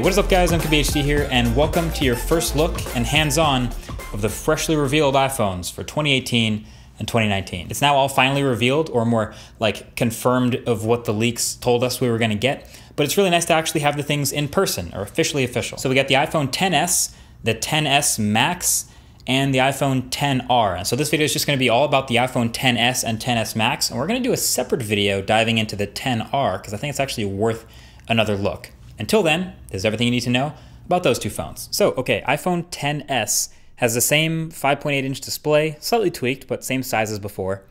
What is up guys, I'm KBHD here, and welcome to your first look and hands-on of the freshly revealed iPhones for 2018 and 2019. It's now all finally revealed, or more like confirmed of what the leaks told us we were gonna get, but it's really nice to actually have the things in person, or officially official. So we got the iPhone XS, the XS Max, and the iPhone XR. And so this video is just gonna be all about the iPhone XS and XS Max, and we're gonna do a separate video diving into the XR, because I think it's actually worth another look. Until then, there's everything you need to know about those two phones. So, okay, iPhone XS has the same 5.8-inch display, slightly tweaked, but same size as before.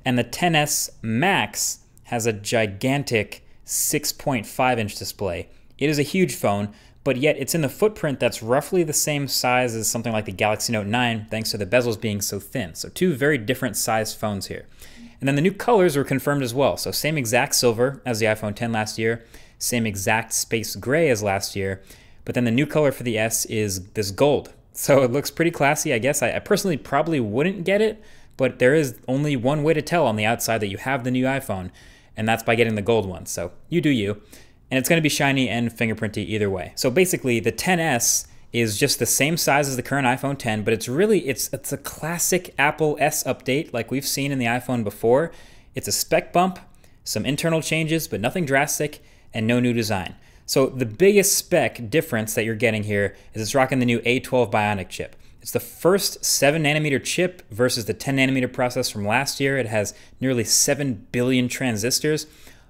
And the XS Max has a gigantic 6.5-inch display. It is a huge phone, but yet it's in the footprint that's roughly the same size as something like the Galaxy Note 9, thanks to the bezels being so thin. So two very different sized phones here. And then the new colors were confirmed as well. So same exact silver as the iPhone X last year, same exact space gray as last year, but then the new color for the S is this gold. So it looks pretty classy, I guess. I personally probably wouldn't get it, but there is only one way to tell on the outside that you have the new iPhone, and that's by getting the gold one. So you do you. And it's gonna be shiny and fingerprinty either way. So basically the XS is just the same size as the current iPhone X, but it's a classic Apple S update like we've seen in the iPhone before. It's a spec bump, some internal changes, but nothing drastic, and no new design. So the biggest spec difference that you're getting here is it's rocking the new A12 Bionic chip. It's the first 7nm chip versus the 10nm process from last year. It has nearly 7 billion transistors.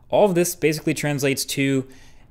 All of this basically translates to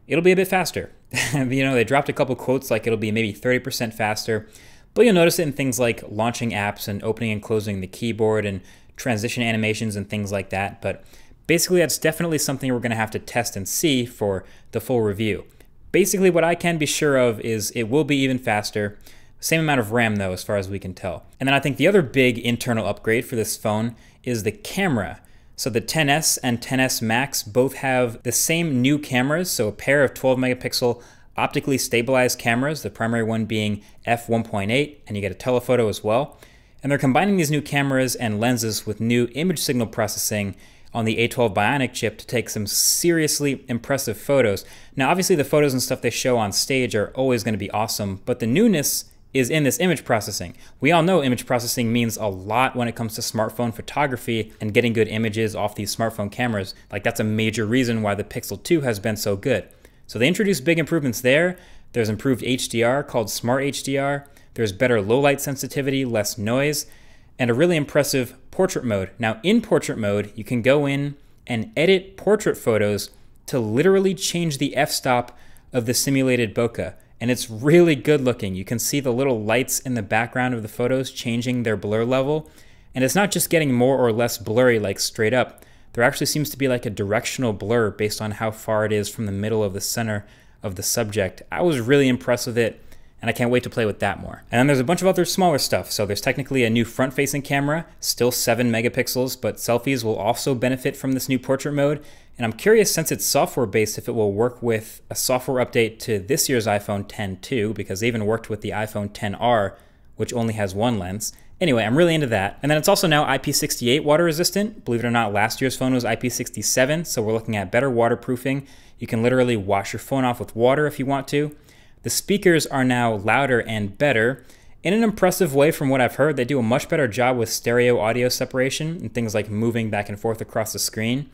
it'll be a bit faster. You know, they dropped a couple quotes like it'll be maybe 30% faster, but you'll notice it in things like launching apps and opening and closing the keyboard and transition animations and things like that. But basically, that's definitely something we're gonna have to test and see for the full review. Basically, what I can be sure of is it will be even faster. Same amount of RAM though, as far as we can tell. And then I think the other big internal upgrade for this phone is the camera. So the XS and XS Max both have the same new cameras, so a pair of 12 megapixel optically stabilized cameras, the primary one being f1.8, and you get a telephoto as well. And they're combining these new cameras and lenses with new image signal processing on the A12 Bionic chip to take some seriously impressive photos. Now, obviously the photos and stuff they show on stage are always gonna be awesome, but the newness is in this image processing. We all know image processing means a lot when it comes to smartphone photography and getting good images off these smartphone cameras. Like, that's a major reason why the Pixel 2 has been so good. So they introduced big improvements there. There's improved HDR called Smart HDR. There's better low light sensitivity, less noise, and a really impressive portrait mode. Now in portrait mode, you can go in and edit portrait photos to literally change the f-stop of the simulated bokeh. And it's really good looking. You can see the little lights in the background of the photos changing their blur level. And it's not just getting more or less blurry like straight up. There actually seems to be like a directional blur based on how far it is from the middle of the center of the subject. I was really impressed with it, and I can't wait to play with that more. And then there's a bunch of other smaller stuff. So there's technically a new front-facing camera, still 7 megapixels, but selfies will also benefit from this new portrait mode. And I'm curious, since it's software-based, if it will work with a software update to this year's iPhone X too, because they even worked with the iPhone XR, which only has one lens. Anyway, I'm really into that. And then it's also now IP68 water resistant. Believe it or not, last year's phone was IP67, so we're looking at better waterproofing. You can literally wash your phone off with water if you want to. The speakers are now louder and better. In an impressive way from what I've heard, they do a much better job with stereo audio separation and things like moving back and forth across the screen.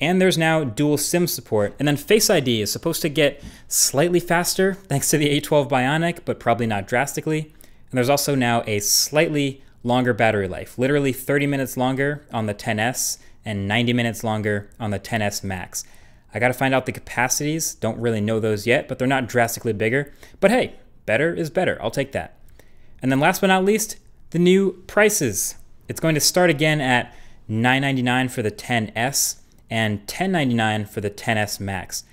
And there's now dual SIM support. And then Face ID is supposed to get slightly faster thanks to the A12 Bionic, but probably not drastically. And there's also now a slightly longer battery life, literally 30 minutes longer on the XS and 90 minutes longer on the XS Max. I gotta find out the capacities, don't really know those yet, but they're not drastically bigger. But hey, better is better, I'll take that. And then last but not least, the new prices. It's going to start again at $999 for the XS and $1099 for the XS Max.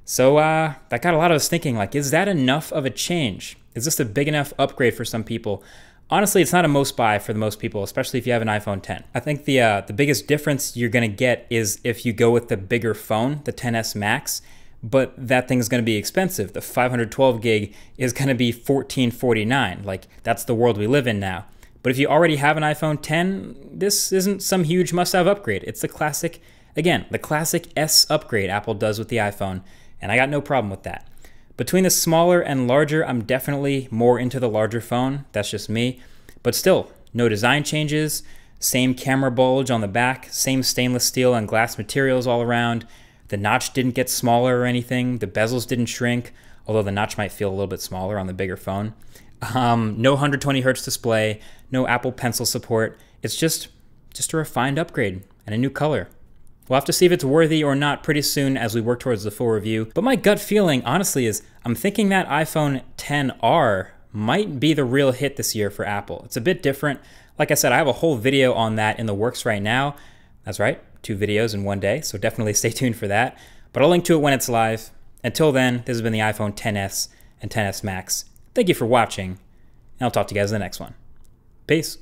So that got a lot of us thinking, like, is that enough of a change? Is this a big enough upgrade for some people? Honestly, it's not a most buy for the most people, especially if you have an iPhone X. I think the biggest difference you're gonna get is if you go with the bigger phone, the XS Max, but that thing's gonna be expensive. The 512 gig is gonna be $1449. Like, that's the world we live in now. But if you already have an iPhone X, this isn't some huge must-have upgrade. It's the classic, again, the classic S upgrade Apple does with the iPhone, and I got no problem with that. Between the smaller and larger, I'm definitely more into the larger phone. That's just me. But still, no design changes, same camera bulge on the back, same stainless steel and glass materials all around. The notch didn't get smaller or anything. The bezels didn't shrink, although the notch might feel a little bit smaller on the bigger phone. No 120 hertz display, no Apple Pencil support. It's just a refined upgrade and a new color. We'll have to see if it's worthy or not pretty soon as we work towards the full review. But my gut feeling, honestly, is I'm thinking that iPhone XR might be the real hit this year for Apple. It's a bit different. Like I said, I have a whole video on that in the works right now. That's right, 2 videos in one day, so definitely stay tuned for that. But I'll link to it when it's live. Until then, this has been the iPhone XS and XS Max. Thank you for watching, and I'll talk to you guys in the next one. Peace.